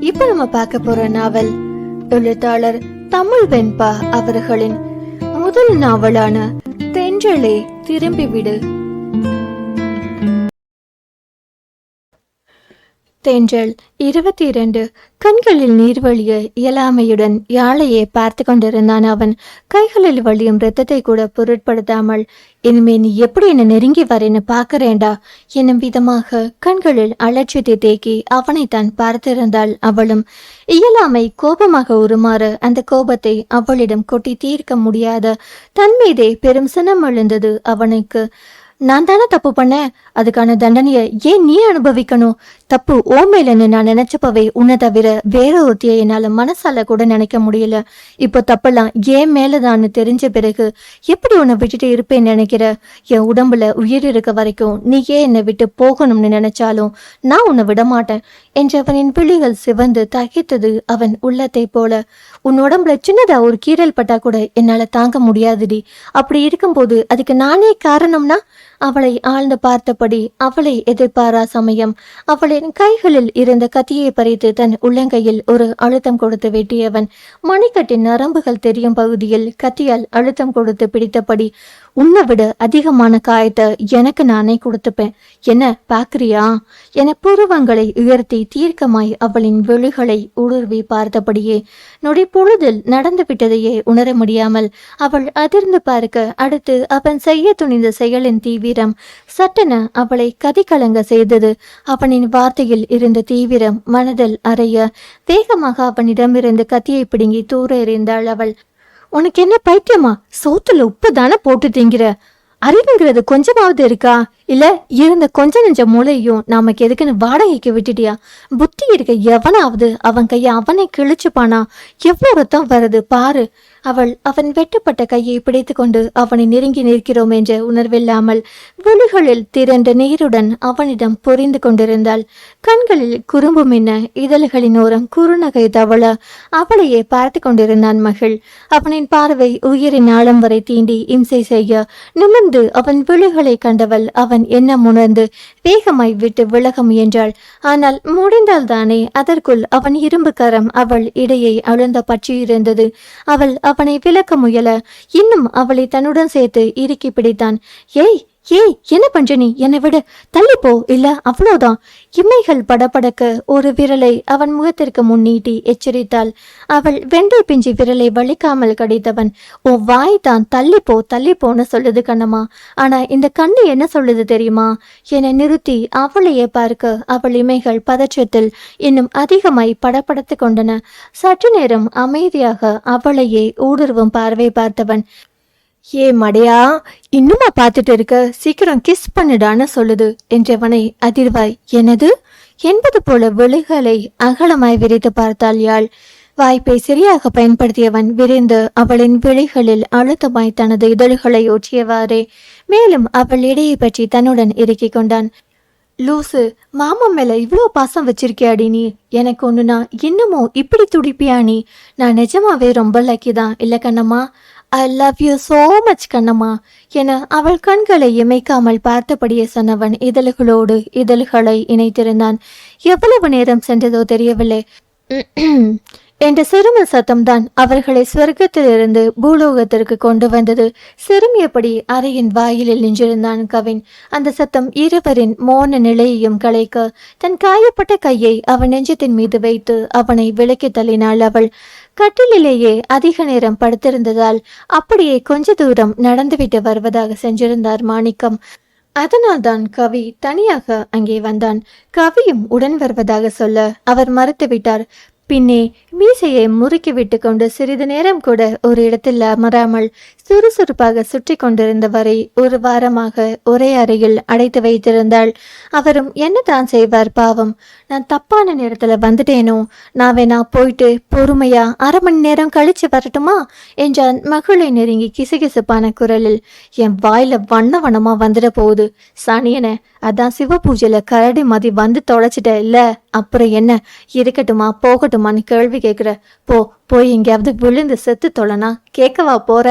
இப்ப நம்ம பார்க்க போற நாவல் எழுத்தாளர் தமிழ் வெண்பா அவர்களின் முதல் நாவலான தென்றலே திரும்பிவிடு. தென்றல் 22 கண்களில் நீர் வழிய இயலாமையுடன் யாழையை பார்த்து கொண்டிருந்தான். அவன் கைகளில் வழியும் இரத்தத்தை கூட பொருட்படுத்தாமல், இனிமே நீ எப்படி என்ன நெருங்கி வரேன்னு பாக்குறேண்டா என்னும் விதமாக கண்களில் அலட்சியத்தை தேக்கி அவனைத்தான் பார்த்திருந்தாள். அவளும் இயலாமை கோபமாக உருமாற அந்த கோபத்தை அவளிடம் கொட்டி தீர்க்க முடியாத தன் மீதே பெரும் சினம் எழுந்தது அவனுக்கு. நான் தானே தப்பு பண்ணேன், அதுக்கான தண்டனையை ஏன் நீ அனுபவிக்கணும்? தப்பு ஓ மேலன்னு நான் நினைச்சப்பவே உன்னை தவிர வேற ஒருத்திய என்னால மனசால கூட நினைக்க முடியல. இப்போ தப்பெல்லாம் ஏன் மேலதான்னு தெரிஞ்ச பிறகு எப்படி உன்னை விட்டுட்டு இருப்பேன்னு நினைக்கிற? என் உடம்புல உயிர் இருக்க வரைக்கும் நீ ஏன் என்னை விட்டு போகணும்னு நினைச்சாலும் நான் உன்னை விட மாட்டேன் என்று அவனின் விழிகள் சிவந்து தகைத்தது அவன் உள்ளத்தை போல. உன் உடம்புல சின்னதா ஒரு கீரல் பட்டா கூட என்னால தாங்க முடியாதுடி. அப்படி இருக்கும்போது அதுக்கு நானே காரணம்னா? அவளை ஆழ்ந்து பார்த்தபடி அவளை எதிர்பாரா சமயம் அவளின் கைகளில் இருந்த கத்தியை பறித்து தன் உள்ளங்கையில் ஒரு அழுத்தம் கொடுத்து வெட்டியவன் மணிக்கட்டின் நரம்புகள் தெரியும் பகுதியில் கத்தியால் அழுத்தம் கொடுத்து பிடித்தபடி, உன்னை விட அதிகமான காயத்தை எனக்கு நானே கொடுத்துப்பேன், என்ன பாக்குறியா என புருவங்களை உயர்த்தி தீர்க்கமாய் அவளின் விழிகளை ஊடுருவி பார்த்தபடியே நொடி பொழுதில் நடந்து விட்டதையே உணர முடியாமல் அவள் அதிர்ந்து பார்க்க, அடுத்து அவன் செய்ய துணிந்த செயலின் தீவிரம் சட்டென அவளை கதிகலங்க செய்தது. அவனின் வார்த்தையில் இருந்த தீவிரம் மனதில் அறைய வேகமாக அவனிடமிருந்து கத்தியை பிடுங்கி தூர எறிந்தாள் அவள். உனக்கு என்ன பைத்தியமா? சோத்துல உப்பு தானே போட்டு திங்கிற? அறிவுங்கிறது கொஞ்சமாவது இருக்கா? இல்ல இருந்த கொஞ்ச நெஞ்ச மூளையும் நமக்கு எதுக்குன்னு வாடகைக்கு விட்டுட்டியா? புத்தி இருக்க எவனாவது அவன் கையை அவனை கிழிச்சுப்பானா? எவ்வளவு ரத்தம் வருது பாரு. அவன் வெட்டப்பட்ட கையை பிடித்து கொண்டு அவனை நெருங்கி நிற்கிறோம் என்ற உணர்வில்லாமல் விழிகளில் திரண்ட நீருடன் அவனிடம் பொறிந்து கொண்டிருந்தாள். கண்களில் குறும்பு மின்ன, இதழ்களின் ஓரம் குறுநகை தவள அவளையே பார்த்து கொண்டிருந்தான் மகிழ். அவனின் பார்வை உயிரின் ஆழம் வரை தீண்டி இம்சை செய்ய நிமிர்ந்து அவன் விழிகளை கண்டவள் அவன் என்ன உணர்ந்து வேகமாய் விட்டு விலக முயன்றாள். ஆனால் முடிந்தால்தானே. அதற்குள் அவன் இரும்பு கரம் அவள் இடையை அழுந்த பற்றியிருந்தது. அவள் அவனை விலக்க முயல இன்னும் அவளை தன்னுடன் சேர்த்து இறுக்கி பிடித்தான். ஏய் ஏய், என்ன பண்ற நீ? என்னை விட தள்ளிப்போ, இல்ல அவ்வளவுதான். இமைகள் படபடக்க ஒரு விரலை அவன் முகத்திற்கு முன்னீட்டி எச்சரித்தாள். அவள் வெண்டை பிஞ்சி விரலை வலிக்காமல் கடித்தவன், ஓ வாய் தான் தள்ளிப்போ தள்ளிப்போன்னு சொல்லுது கண்ணம்மா, ஆனா இந்த கண்ணு என்ன சொல்லுது தெரியுமா என நிறுத்தி அவளையே பார்க்க அவள் இமைகள் பதற்றத்தில் இன்னும் அதிகமாய் படபடத்து கொண்டன. சற்று நேரம் அமைதியாக அவளையே ஊடுருவும் பார்வை பார்த்தவன், ஏ மடையா, இன்னுமா பார்த்துட்டு இருக்க? சீக்கிரம் கிஸ் பண்ணுடான்னு சொல்லுது என்றவனை அதிர்வாய். எனது என்பது போல விழிகளை அகலமாய் விரித்து பார்த்தாள் யாழ். வாய்ப்பை சரியாக பயன்படுத்தியவன் விரிந்து அவளின் விழிகளில் அழுத்தமாய் தனது இதழ்களை ஒற்றியவாறே மேலும் அவள் இடையை பற்றி தன்னுடன் இறுக்கிக் கொண்டான். லூசு, மாமா மேல இவ்வளோ பாசம் வச்சிருக்கியாடி நீ? எனக்கு ஒண்ணுனா இன்னமும் இப்படி துடிப்பியா நீ? நான் நிஜமாவே ரொம்ப லக்கி தான் இல்ல Kannamma? I love you so much Kannamma என அவள் கண்களை இமைக்காமல் பார்த்தபடியே சொன்னவன் இதழ்களோடு இதழ்களை இணைத்திருந்தான். எவ்வளவு நேரம் சென்றதோ தெரியவில்லை. என்ற சிறுமல் சத்தம்தான் அவர்களை ஸ்வர்க்கத்திலிருந்து பூலோகத்திற்கு கொண்டு வந்தது. சிறுமியபடி அறையின் வாயிலில் நின்றிருந்தான் கவின். அந்த சத்தம் இருவரின் மோன நிலையையும் கலைக்க தன் காயப்பட்ட கையை அவன் நெஞ்சத்தின் மீது வைத்து அவனை விலக்கி தள்ளினாள் அவள். கட்டிலேயே அதிக நேரம் படுத்திருந்ததால் அப்படியே கொஞ்ச தூரம் நடந்துவிட்டு வருவதாக சென்றிருந்தார் மாணிக்கம். அதனால்தான் கவி தனியாக அங்கே வந்தான். கவியும் உடன் வருவதாக சொல்ல அவர் மறுத்துவிட்டார். பின்னே மீசையை முறுக்கி விட்டு கொண்டு சிறிது நேரம் கூட ஒரு இடத்தில் அமராமல் சுறுசுறுப்பாக சுற்றி கொண்டிருந்தவரை ஒரு வாரமாக ஒரே அறையில் அடைத்து வைத்திருந்தாள். அவரும் என்னதான் செய்வார் பாவம். நான் தப்பான நேரத்துல வந்துட்டேனோ, நான் வேணா போயிட்டு பொறுமையா அரை மணி நேரம் கழிச்சு வரட்டுமா என்றான் மகளை நெருங்கி கிசுகிசுப்பான குரலில். என் வாயில வண்ண வண்ணமா வந்துட போகுது சனியன. அதான் சிவ பூஜையில கரடி மதி வந்து தொலைச்சிட்ட இல்ல, அப்புறம் என்ன இருக்கட்டுமா போகட்டுமான்னு கேள்வி கேட்குற? போ போய் எங்கேயாவது விழுந்து செத்து தொலைனா கேட்கவா போற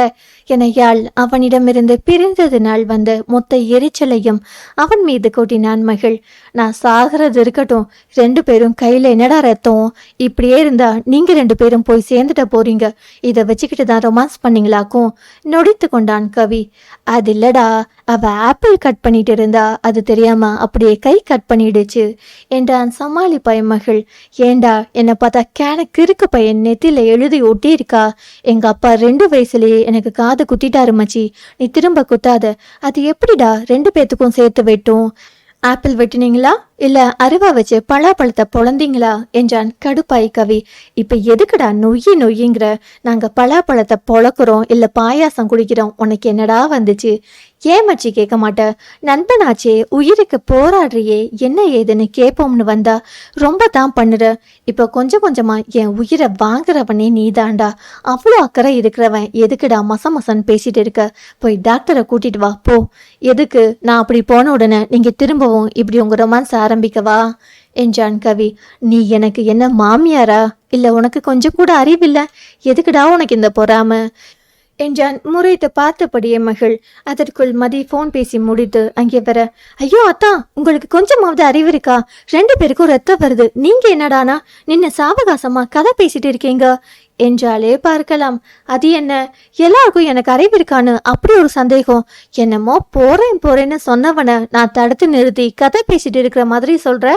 என யாழ் அவனிடமிருந்து பிரிந்ததினால் வந்த மொத்த எரிச்சலையும் அவன் மீது கொட்டினான் மகள். நான் சாகிறது இருக்கட்டும், 2 பேரும் கையில என்னடா ரத்தம்? இப்படியே இருந்தா நீங்க 2 பேரும் போய் சேர்ந்துட்ட போறீங்க. இதை வச்சுக்கிட்டு தான் ரொமான்ஸ் பண்ணீங்களாக்கும் நொடித்து கொண்டான் கவி. அது இல்லடா, அவ ஆப்பிள் கட் பண்ணிட்டு இருந்தா, அது தெரியாம அப்படியே கை கட் பண்ணிடுச்சு என்றான் சமாளி பையன் மகள். ஏண்டா என்னை பார்த்தா கிறுக்கு பையன் நெத்தில எழுதி ஒட்டி இருக்கா? எங்க அப்பா 2 வயசுலயே எனக்கு காது குத்திட்டாரு மச்சி, நீ திரும்ப குத்தாத. அது எப்படிடா 2 பேத்துக்கும் சேர்த்து வெட்டும்? ஆப்பிள் வெட்டினீங்களா இல்ல அருவா வச்சு பலாப்பழத்தை பொழந்தீங்களா என்றான் கடுப்பாய் கவி. இப்ப எதுக்குடா நொய்யுங்கிற? நாங்க பலாப்பழத்தை பொழக்கிறோம் இல்ல பாயாசம் குடிக்கிறோம், உனக்கு என்னடா வந்துச்சு? ஏன் மச்சி கேட்க மாட்ட? நண்பனாச்சே, உயிருக்கு போராடுறியே, என்ன ஏதுன்னு கேட்போம்னு வந்தா ரொம்ப தான் பண்ணுற. இப்ப கொஞ்சம் கொஞ்சமா என் உயிரை வாங்குறவனே நீதாண்டா. அவ்வளோ அக்கறை இருக்கிறவன் எதுக்குடா மசன்னு பேசிட்டு இருக்க? போய் டாக்டரை கூட்டிட்டு வா போ. எதுக்கு? நான் அப்படி போன உடனே நீங்க திரும்பவும் இப்படி உங்க ரொமான்ஸ் ஆரம்பிக்கவா என்றான் கவி. நீ எனக்கு என்ன மாமியாரா? இல்ல உனக்கு கொஞ்சம் கூட அறிவில்ல? எதுக்குடா உனக்கு இந்த பொறாம என்றான் முறைத்து பார்த்தபடியே மகள். அதற்குள் மதி போன் பேசி முடித்து அங்கே வர, ஐயோ அத்தா, உங்களுக்கு கொஞ்சமாவது அறிவு இருக்கா? 2 பேருக்கும் ரத்தம் வருது, நீங்க என்னடானா நின்ன சாவகாசமா கதை பேசிட்டு இருக்கீங்க என்றாலே பார்க்கலாம். அது என்ன, எல்லாருக்கும் எனக்கு அறிவு இருக்கான்னு அப்படி ஒரு சந்தேகம். என்னமோ போறேன்னு சொன்னவன நான் தடுத்து நிறுத்தி கதை பேசிட்டு இருக்கிற மாதிரி சொல்ற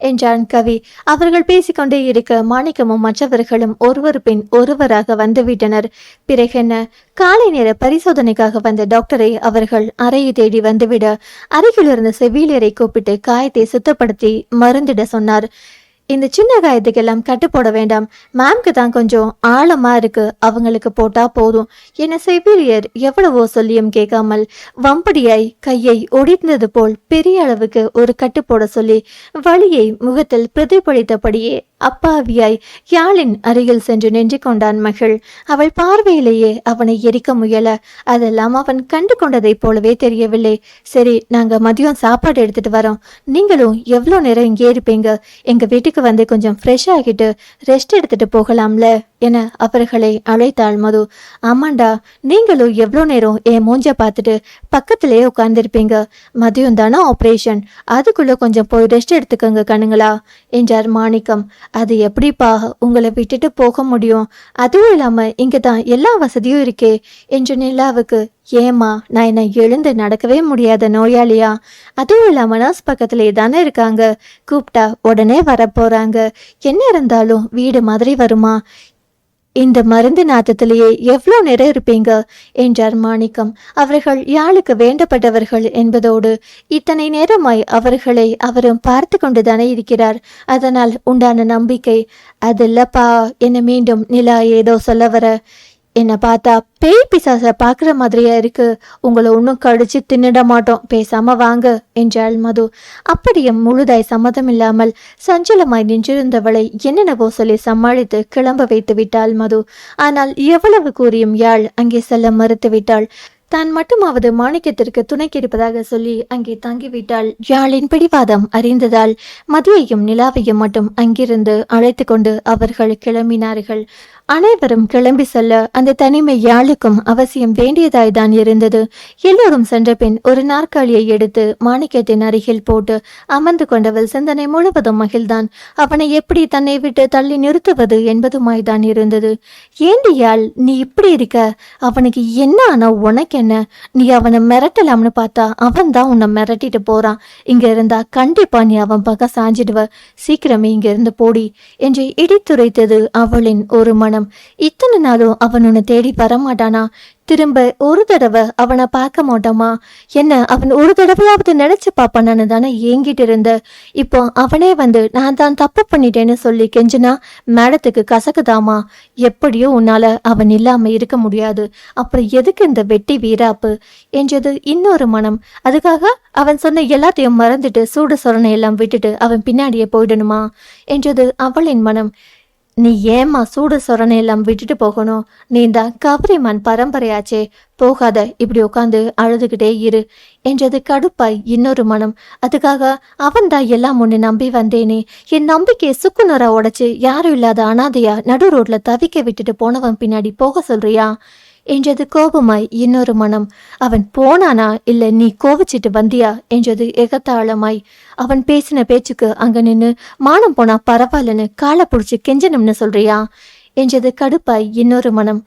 என்றான் கவி. அவர்கள் பேசிக்கொண்டே இருக்க மாணிக்கமும் மற்றவர்களும் ஒருவர் பின் ஒருவராக வந்துவிட்டனர். பிறகென்ன, காலை நேர பரிசோதனைக்காக வந்த டாக்டரை அவர்கள் அறையை தேடி வந்துவிட அருகில் இருந்த செவிலியரை கூப்பிட்டு காயத்தை சுத்தப்படுத்தி மருந்திட சொன்னார். இந்த சின்ன காயத்துக்கெல்லாம் கட்டு போட வேண்டாம், மேம்க்கு தான் கொஞ்சம் ஆழமா இருக்கு, அவங்களுக்கு போட்டா போதும் என செவிலியர் எவ்வளவோ சொல்லியும் கேட்காமல் வம்படியாய் கையை ஒடிந்தது போல் பெரிய அளவுக்கு ஒரு கட்டு போட சொல்லி வலியை முகத்தில் பிரதிபலித்தபடியே அப்பாவியாய் யாழின் அருகில் சென்று நின்று கொண்டான் மகள். அவள் பார்வையிலேயே அவனை எரிக்க முயல. அதெல்லாம் அவன் கண்டு கொண்டதை போலவே தெரியவில்லை. சரி, நாங்க மதியம் சாப்பாடு எடுத்துட்டு வரோம், நீங்களும் எவ்வளோ நேரம் இங்கே இருப்பீங்க? எங்க வீட்டுக்கு வந்து கொஞ்சம் ஃப்ரெஷ் ஆகிட்டு ரெஸ்ட் எடுத்துட்டு போகலாம்ல என அவர்களை அழைத்தாள் மது. ஆமாண்டா, நீங்களும் எவ்வளோ நேரம் என் மூஞ்ச பார்த்துட்டு பக்கத்திலேயே உட்கார்ந்துருப்பீங்க. மதியம் தானே ஆப்ரேஷன், அதுக்குள்ள கொஞ்சம் போய் ரெஸ்ட் எடுத்துக்கோங்க கண்ணுங்களா என்றார் மாணிக்கம். அது எப்படிப்பா உங்களை விட்டுட்டு போக முடியும்? அதுவும் இல்லாம இங்கதான் எல்லா வசதியும் இருக்கே என்று நிலாவுக்கு. ஏமா, நான் என்ன எழுந்து நடக்கவே முடியாத நோயாளியா? அதுவும் இல்லாம நர்ஸ் பக்கத்திலே தானே இருக்காங்க, கூப்பிட்டா உடனே வரப்போறாங்க. என்ன இருந்தாலும் வீடு மாதிரி வருமா? இந்த மருந்து நாத்தத்திலேயே எவ்வளோ நேரம் இருப்பீங்க என்றார் மாணிக்கம். அவர்கள் யாழுக்கு வேண்டப்பட்டவர்கள் என்பதோடு இத்தனை நேரமாய் அவர்களை அவரும் பார்த்து கொண்டுதானே இருக்கிறார். அதனால் உண்டான நம்பிக்கை. அதில்லப்பா என மீண்டும் நிலா ஏதோ சொல்ல வர, என்னை பார்த்தா பேய் பிசாச பாக்குற மாதிரியா இருக்கு, உங்களை ஒன்னும் கடிச்சு தின்னிட மாட்டோம், பேசாம வாங்க என்றாள் மது. அப்படியே முழுதாய் சம்மதம் இல்லாமல் சஞ்சலமாய் நின்றிருந்தவளை என்னென்னவோ சொல்லி சமாளித்து கிளம்ப வைத்து விட்டாள் மது. ஆனால் எவ்வளவு கூறியும் யாழ் அங்கே செல்ல மறுத்து விட்டாள். தான் மட்டுமாவது மாணிக்கத்திற்கு துணைக்கு இருப்பதாக சொல்லி அங்கே தங்கிவிட்டாள். யாழின் பிடிவாதம் அறிந்ததால் மதியையும் நிலாவையும் மட்டும் அங்கிருந்து அழைத்து கொண்டு அவர்கள் கிளம்பினார்கள். அனைவரும் கிளம்பி செல்ல அந்த தனிமை யாழுக்கும் அவசியம் வேண்டியதாய் தான் இருந்தது. எல்லோரும் சென்ற பின் ஒரு நாற்காலியை எடுத்து மாணிக்கத்தின் அருகில் போட்டு அமர்ந்து கொண்டவள் சிந்தனை முழுவதும் மகிழ்தான். அவனை எப்படி தன்னை விட்டு தள்ளி நிறுத்துவது என்பதுமாய்தான் இருந்தது. ஏண்டி யாழ், நீ இப்படி இருக்க? அவனுக்கு என்ன ஆனா உனக்கு என்ன? நீ அவனை மிரட்டலாம்னு பார்த்தா அவன் தான் உன்னை மிரட்டிட்டு போறான். இங்க இருந்தா கண்டிப்பா நீ அவன் பக்கம் சாஞ்சிடுவ, சீக்கிரமே இங்க இருந்து போடி என்று இடித்துரைத்தது அவளின் ஒரு மனம். இத்தனை நாளும் அவன் உன்னை தேடி வரமாட்டானா? திரும்ப ஒரு தடவை அவனை பார்க்க மாட்டோமா? என்ன, அவன் ஒரு தடவையாவது நினைச்சு பாப்பானு தானே ஏங்கிட்டு இருந்த. இப்போ அவனே வந்து நான் தான் தப்பு பண்ணிட்டேன்னு சொல்லி கெஞ்சினா மேடத்துக்கு கசக்குதாமா? எப்படியோ உன்னால அவன் இல்லாம இருக்க முடியாது, அப்புறம் எதுக்கு இந்த வெட்டி வீராப்பு என்றது இன்னொரு மனம். அதுக்காக அவன் சொன்ன எல்லாத்தையும் மறந்துட்டு சூடு சொரணை எல்லாம் விட்டுட்டு அவன் பின்னாடியே போயிடணுமா என்றது அவளின் மனம். நீ ஏமா சூடு சொரணை எல்லாம் விட்டுட்டு போகணும்? நீ தான் கவரிமான் பரம்பரையாச்சே, போகாத, இப்படி உட்காந்து அழுதுகிட்டே இரு என்றது கடுப்பாய் இன்னொரு மனம். அதுக்காக அவன்தான் எல்லாம் ஒன்று நம்பி வந்தேனே, என் நம்பிக்கையை சுக்குநூறா உடைச்சு யாரும் இல்லாத அனாதையா நடு ரோட்ல தவிக்க விட்டுட்டு போனவன் பின்னாடி போக சொல்றியா என்றது கோபமாய் இன்னொரு மனம். அவன் போனானா இல்ல நீ கோவிச்சிட்டு வந்தியா என்றது எகத்தாளமாய். அவன் பேசின பேச்சுக்கு அங்க நின்னு மானம் போனா பரவாயில்லன்னு காலை புடிச்சு கெஞ்சனும்னு சொல்றியா என்றது கடுப்பாய் இன்னொரு மனம்.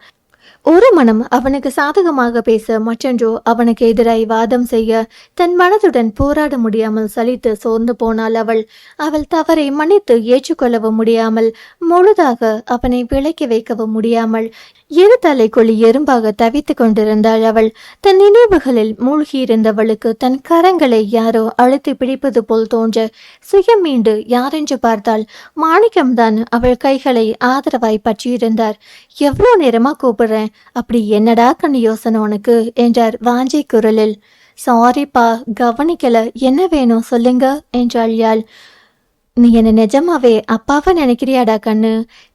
ஒரு மனம் அவனுக்கு சாதகமாக பேச, மற்றொன்றோ அவனுக்கு எதிராய் வாதம் செய்ய தன் மனதுடன் போராட முடியாமல் சலித்து சோர்ந்து போனாள் அவள். அவள் தவறை மன்னித்து ஏற்றுக்கொள்ளவும் முடியாமல், முழுதாக அவனை விலக்கி வைக்கவும் முடியாமல் இரு தலைக்குழி எறும்பாக தவித்து கொண்டிருந்தாள் அவள். தன் நினைவுகளில் மூழ்கியிருந்தவளுக்கு தன் கரங்களை யாரோ அழுத்தி பிடிப்பது போல் தோன்ற சுயம் மீண்டு யாரென்று பார்த்தாள். மாணிக்கம்தான் அவள் கைகளை ஆதரவாய் பற்றியிருந்தார். எவ்வளோ நேரமா கூப்பிடுறேன், அப்படி என்னடா கண்ணு யோசனை உனக்கு என்றார் வாஞ்சை குரலில். சாரிப்பா, கவனிக்கல, என்ன வேணும் சொல்லுங்க என்றாள் யாழ். நீ என்ன நிஜமாவே அப்பாவை நினைக்கிறியாடா கண்ணு?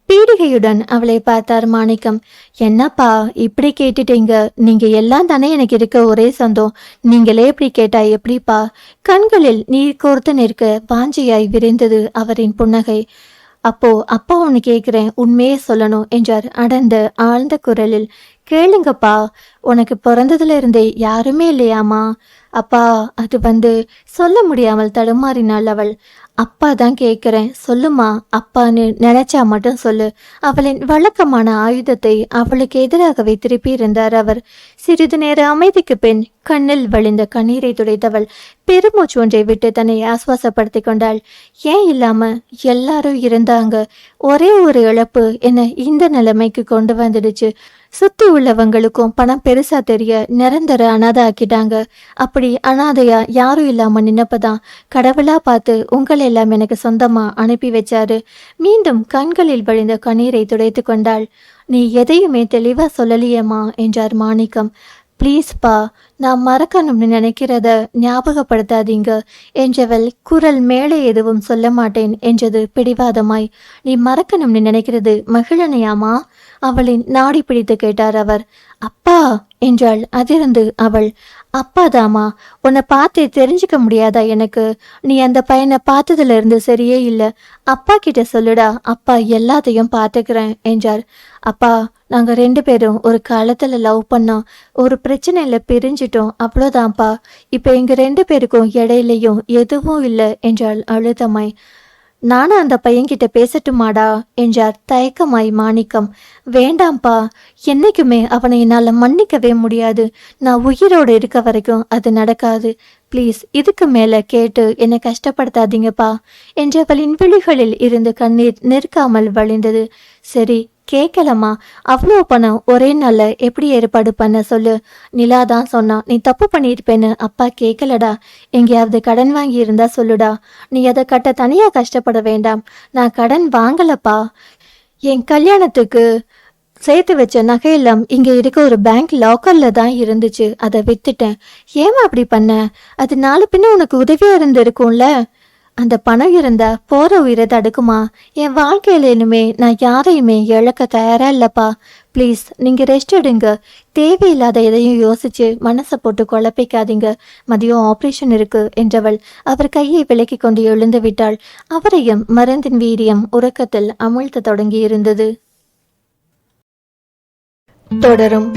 பீடிகையுடன் அவளை பார்த்தார் மாணிக்கம். என்னப்பா இப்படி கேட்டுட்டீங்க? நீங்க எல்லாம் தானே எனக்கு இருக்க ஒரே சொந்தம், நீங்களே இப்படி கேட்டா எப்படிப்பா? கண்களில் நீர் கோர்த்து நிற்க வாஞ்சையாய் விரிந்தது அவரின் புன்னகை. அப்போ அப்பா ஒன்று கேட்குறேன், உண்மையே சொல்லணும் என்றார் அடர்ந்த ஆழ்ந்த குரலில். கேளுங்கப்பா, உனக்கு பிறந்ததுல இருந்தே யாருமே இல்லையாமா? அப்பா, அது சொல்ல முடியாமல் தடுமாறினாள் அவள். அப்பா தான் கேட்குறேன், சொல்லுமா, அப்பான்னு நினைச்சா மட்டும் சொல்லு. அவளின் வழக்கமான ஆயுதத்தை அவளுக்கு எதிராகவே திருப்பி இருந்தார் அவர். சிறிது நேர அமைதிக்கு பின் கண்ணில் வழிந்த கண்ணீரை துடைத்தவள் பெருமூச்சு ஒன்றை விட்டு தன்னை ஆஸ்வாசப்படுத்தி கொண்டாள். ஏன் இல்லாம எல்லாரும் இருந்தாங்க, ஒரே ஒரு இழப்பு என்ன இந்த நிலைமைக்கு கொண்டு வந்துடுச்சு. சுத்தி உள்ளவங்களுக்கும் பணம் பெருசா தெரிய நிரந்தர அனாதை ஆக்கிட்டாங்க. அப்படி அனாதையா யாரும் இல்லாம நின்னப்பதான் கடவுளா பார்த்து உங்களை எல்லாம் எனக்கு சொந்தமா அனுப்பி வச்சாரு. மீண்டும் கண்களில் வழிந்த கண்ணீரை துடைத்து கொண்டாள். நீ எதையுமே தெளிவா சொல்லலையேம்மா என்றார் மாணிக்கம். ப்ளீஸ்பா, நான் மறக்கணும்னு நினைக்கிறத ஞாபகப்படுத்தாதீங்க என்றவள் குரல் மேலே எதுவும் சொல்ல மாட்டேன் என்றது பிடிவாதமாய். நீ மறக்கணும்னு நினைக்கிறது மகிழனையாமா? அவளின் நாடி பிடித்து கேட்டார் அவர். அப்பா என்றாள் அதிர்ந்து அவள். அப்பாதாமா, உன்னை பார்த்தே தெரிஞ்சுக்க முடியாதா எனக்கு? நீ அந்த பையனை பார்த்ததுல இருந்து சரியே இல்லை. அப்பா கிட்ட சொல்லுடா, அப்பா எல்லாத்தையும் பார்த்துக்கிறேன் என்றார். அப்பா, நாங்க 2 பேரும் ஒரு காலத்துல லவ் பண்ணோம், ஒரு பிரச்சனையில பிரிஞ்சிட்டோம், அவ்வளோதான்ப்பா. இப்ப எங்க 2 பேருக்கும் இடையிலையும் எதுவும் இல்லை என்றாள் அழுதமாய். நானும் அந்த பையன்கிட்ட பேசட்டுமாடா என்றார் தயக்கமாய் மாணிக்கம். வேண்டாம்ப்பா, என்னைக்குமே அவனை என்னால் மன்னிக்கவே முடியாது. நான் உயிரோடு இருக்க வரைக்கும் அது நடக்காது. ப்ளீஸ், இதுக்கு மேலே கேட்டு என்னை கஷ்டப்படுத்தாதீங்கப்பா என்றவளின் விழிகளில் இருந்து கண்ணீர் நிற்காமல் வழிந்தது. சரி, கேட்கலம்மா, அவ்வளோ பணம் ஒரே நாள்ல எப்படி ஏற்பாடு பண்ண சொல்லு? நிலாதான் சொன்னா நீ தப்பு பண்ணியிருப்பேன்னு. அப்பா கேட்கலடா. எங்கேயாவது கடன் வாங்கி இருந்தா சொல்லுடா. நீ அதை கட்ட தனியா கஷ்டப்பட வேண்டாம். நான் கடன் வாங்கலப்பா. என் கல்யாணத்துக்கு சேர்த்து வச்ச நகையெல்லாம் இங்க இருக்க ஒரு பேங்க் லாக்கர்ல தான் இருந்துச்சு, அதை வித்துட்டேன். ஏமா அப்படி பண்ண? அது நாலு பின்ன உனக்கு உதவியா இருந்திருக்கும்ல. அந்த பணம் இருந்தா போற உயிரை தடுக்குமா? என் வாழ்க்கையில இனிமே நான் யாரையுமே இழக்க தயாரா இல்லப்பா. ப்ளீஸ், நீங்க ரெஸ்ட் எடுங்க. தேவையில்லாத எதையும் யோசிச்சு மனசை போட்டு குழப்பிக்காதீங்க. மதியம் ஆபரேஷன் இருக்கு என்றவள் அவர் கையை விலக்கி கொண்டு எழுந்து விட்டாள். அவரையும் மருந்தின் வீரியம் உறக்கத்தில் அமிழ்த்த தொடங்கி இருந்தது. தொடரும்.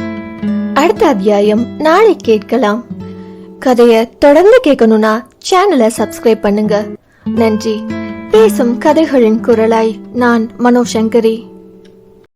அடுத்த அத்தியாயம் நாளை கேட்கலாம். கதையை தொடர்ந்து கேட்கணும்னா சேனலை சப்ஸ்கிரைப் பண்ணுங்க. நன்றி. பேசும் கதைகளின் குரலாய் நான் மனோசங்கரி.